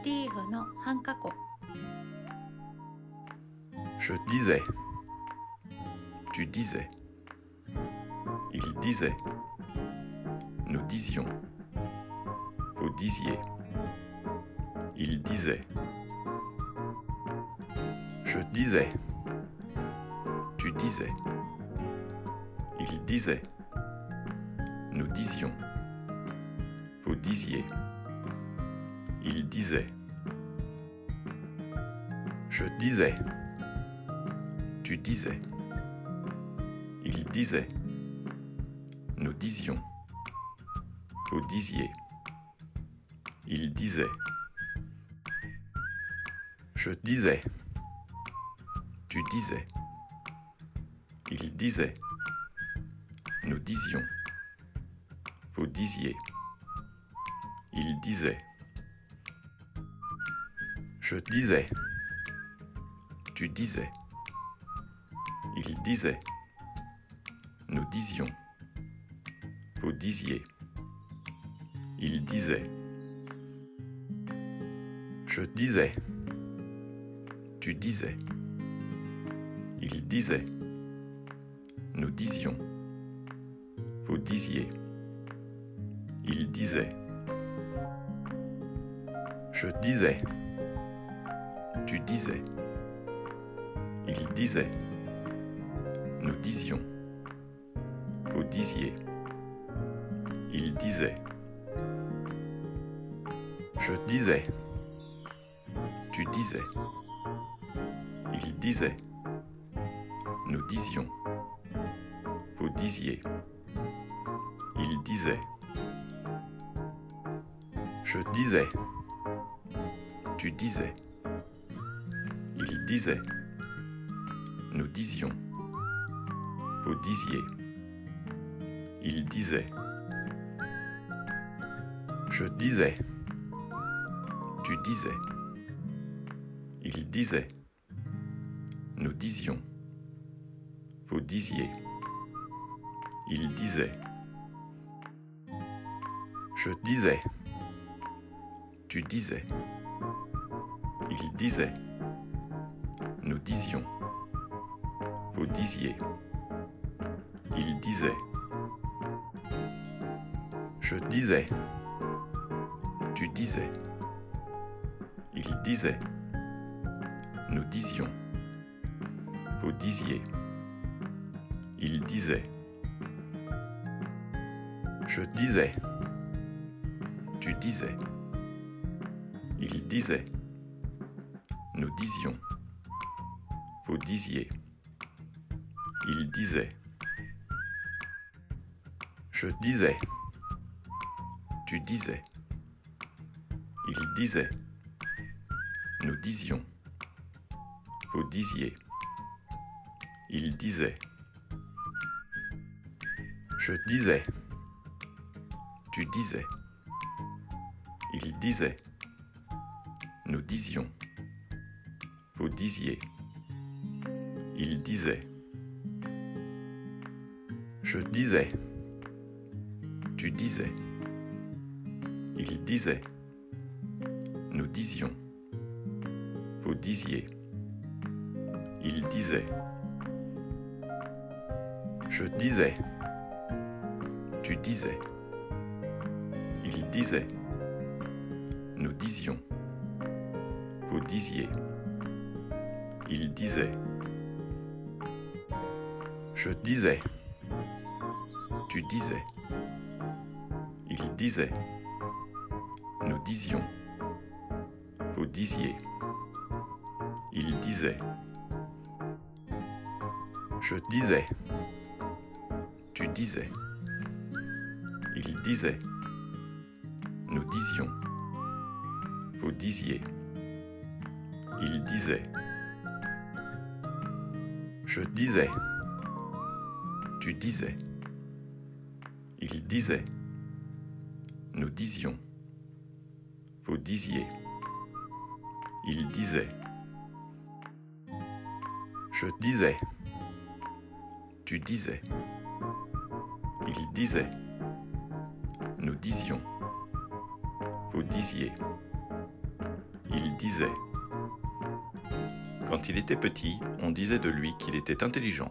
ティーフの半過去。 Je disais, tu disais, il disait, nous disions, vous disiez, il disait. Je disais, tu disais, il disait, nous disions, vous disiez, il disait. Je disais, tu disais, il disait, nous disions, vous disiez, il disait. Je disais, tu disais, il disait, nous disions, vous disiez, il disait. Je disais, tu disais, il disait, nous disions, vous disiez, il disait. Je disais, tu disais, il disait, nous disions, vous disiez, il disait. Je disais, tu disais, il disait, nous disions, vous disiez, il disait. Je disais, tu disais, il disait, nous disions, vous disiez, il disait. Je disais, tu disais, il disait, nous disions, vous disiez, il disait. Je disais, tu disais, il disait, nous disions, vous disiez, il disait. Je disais, tu disais, il disait, nous disions, vous disiez, il disait. Je disais, tu disais, il disait, nous disions, vous disiez, il disait. Je disais, tu disais, il disait, nous disions, vous disiez, il disait. Je disais, tu disais, il disait, nous disions, vous disiez, il disait. Je disais, tu disais, il disait, nous disions, vous disiez, il disait. Je disais, tu disais, il disait, nous disions, vous disiez, il disait. Je disais, tu disais, il disait, nous disions, vous disiez, il disait. Je disais, tu disais, il disait, nous disions, vous disiez, il disait. Je disais, tu disais, il disait, nous disions, vous disiez, il disait. Je disais, tu disais, il disait, nous disions, vous disiez, il disait. Je disais, tu disais, il disait, nous disions, vous disiez, Il disait. Quand il était petit, on disait de lui qu'il était intelligent.